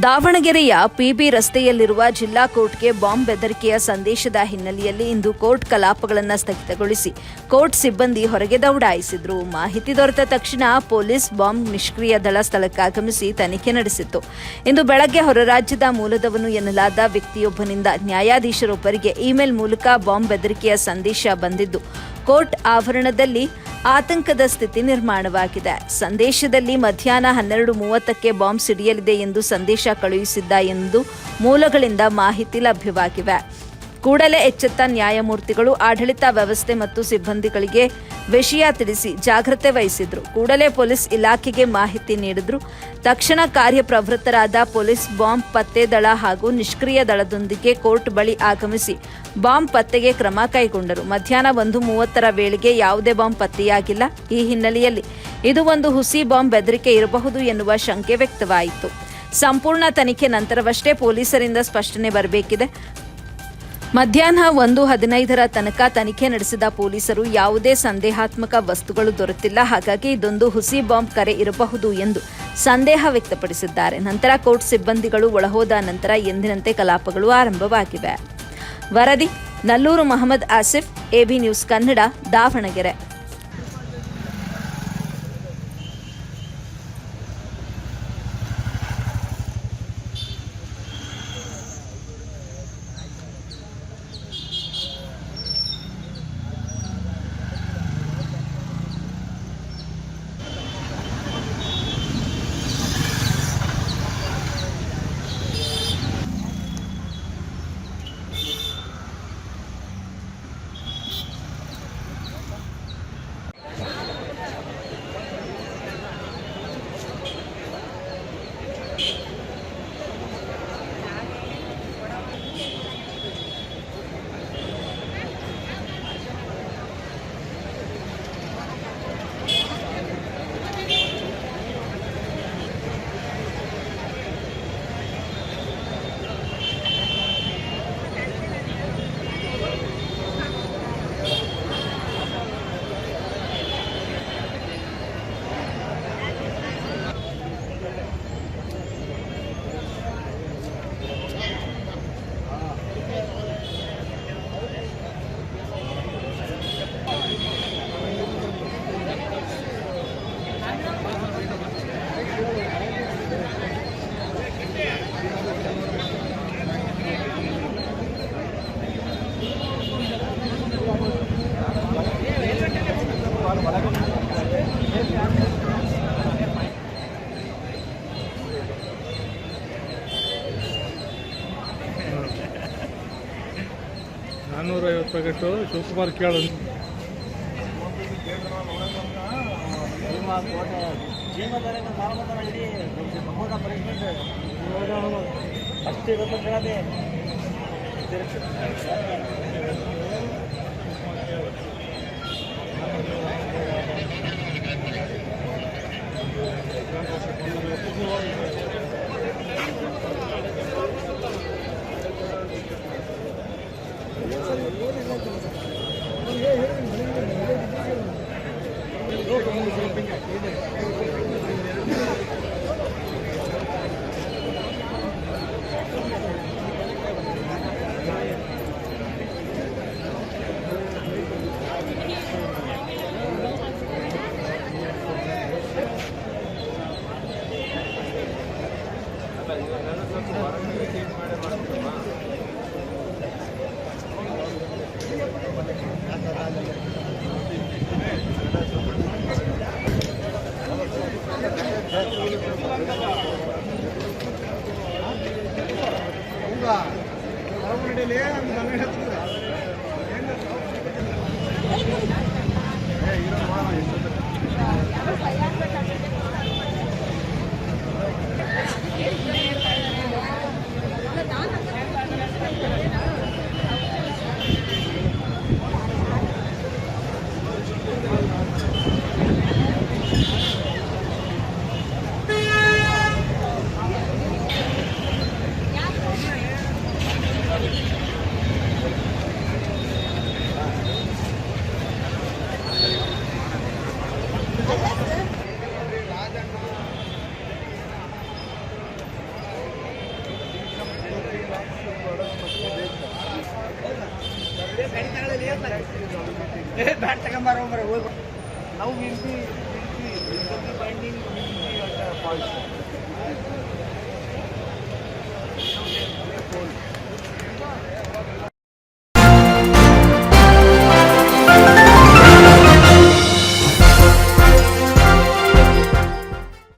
ದಾವಣಗೆರೆಯ ಪಿಬಿ ರಸ್ತೆಯಲ್ಲಿರುವ ಜಿಲ್ಲಾ ಕೋರ್ಟ್ಗೆ ಬಾಂಬ್ ಬೆದರಿಕೆಯ ಸಂದೇಶದ ಹಿನ್ನೆಲೆಯಲ್ಲಿ ಇಂದು ಕೋರ್ಟ್ ಕಲಾಪಗಳನ್ನು ಸ್ಥಗಿತಗೊಳಿಸಿ ಕೋರ್ಟ್ ಸಿಬ್ಬಂದಿ ಹೊರಗೆ ದೌಡಾಯಿಸಿದ್ರು. ಮಾಹಿತಿ ದೊರೆತ ತಕ್ಷಣ ಪೊಲೀಸ್ ಬಾಂಬ್ ನಿಷ್ಕ್ರಿಯ ದಳ ಸ್ಥಳಕ್ಕಾಗಮಿಸಿ ತನಿಖೆ ನಡೆಸಿತ್ತು. ಇಂದು ಬೆಳಗ್ಗೆ ಹೊರರಾಜ್ಯದ ಮೂಲದವನು ಎನ್ನಲಾದ ವ್ಯಕ್ತಿಯೊಬ್ಬನಿಂದ ನ್ಯಾಯಾಧೀಶರೊಬ್ಬರಿಗೆ ಇಮೇಲ್ ಮೂಲಕ ಬಾಂಬ್ ಬೆದರಿಕೆಯ ಸಂದೇಶ ಬಂದಿದ್ದು ಕೋರ್ಟ್ ಆವರಣದಲ್ಲಿ ಆತಂಕದ ಸ್ಥಿತಿ ನಿರ್ಮಾಣವಾಗಿದೆ. ಸಂದೇಶದಲ್ಲಿ ಮಧ್ಯಾಹ್ನ 12:30ಕ್ಕೆ ಬಾಂಬ್ ಸಿಡಿಯಲಿದೆ ಎಂದು ಸಂದೇಶ ಕಳುಹಿಸಿದ್ದ ಎಂದು ಮೂಲಗಳಿಂದ ಮಾಹಿತಿ ಲಭ್ಯವಾಗಿವೆ. ಕೂಡಲೇ ಎಚ್ಚೆತ್ತ ನ್ಯಾಯಮೂರ್ತಿಗಳು ಆಡಳಿತ ವ್ಯವಸ್ಥೆ ಮತ್ತು ಸಿಬ್ಬಂದಿಗಳಿಗೆ ವಿಷಯ ತಿಳಿಸಿ ಜಾಗ್ರತೆ ವಹಿಸಿದ್ರು. ಕೂಡಲೇ ಪೊಲೀಸ್ ಇಲಾಖೆಗೆ ಮಾಹಿತಿ ನೀಡಿದ್ರು. ತಕ್ಷಣ ಕಾರ್ಯಪ್ರವೃತ್ತರಾದ ಪೊಲೀಸ್ ಬಾಂಬ್ ಪತ್ತೆ ದಳ ಹಾಗೂ ನಿಷ್ಕ್ರಿಯ ದಳದೊಂದಿಗೆ ಕೋರ್ಟ್ ಬಳಿ ಆಗಮಿಸಿ ಬಾಂಬ್ ಪತ್ತೆಗೆ ಕ್ರಮ ಕೈಗೊಂಡರು. ಮಧ್ಯಾಹ್ನ 1:30 ವೇಳೆಗೆ ಯಾವುದೇ ಬಾಂಬ್ ಪತ್ತೆಯಾಗಿಲ್ಲ. ಈ ಹಿನ್ನೆಲೆಯಲ್ಲಿ ಇದು ಒಂದು ಹುಸಿ ಬಾಂಬ್ ಬೆದರಿಕೆ ಇರಬಹುದು ಎನ್ನುವ ಶಂಕೆ ವ್ಯಕ್ತವಾಯಿತು. ಸಂಪೂರ್ಣ ತನಿಖೆ ನಂತರವಷ್ಟೇ ಪೊಲೀಸರಿಂದ ಸ್ಪಷ್ಟನೆ ಬರಬೇಕಿದೆ. ಮಧ್ಯಾಹ್ನ 1:15 ತನಕ ತನಿಖೆ ನಡೆಸಿದ ಪೊಲೀಸರು ಯಾವುದೇ ಸಂದೇಹಾತ್ಮಕ ವಸ್ತುಗಳು ದೊರೆತಿಲ್ಲ. ಹಾಗಾಗಿ ಇದೊಂದು ಹುಸಿ ಬಾಂಬ್ ಕರೆ ಇರಬಹುದು ಎಂದು ಸಂದೇಹ ವ್ಯಕ್ತಪಡಿಸಿದ್ದಾರೆ. ನಂತರ ಕೋರ್ಟ್ ಸಿಬ್ಬಂದಿಗಳು ಒಳಹೋದ ನಂತರ ಎಂದಿನಂತೆ ಕಲಾಪಗಳು ಆರಂಭವಾಗಿವೆ. ವರದಿ Nallur Mohammed Asif, AB news Kannada, Davanagere. Packet Shivakumar ಕೇಳು ಅಷ್ಟೇ Now we'll be binding at a false.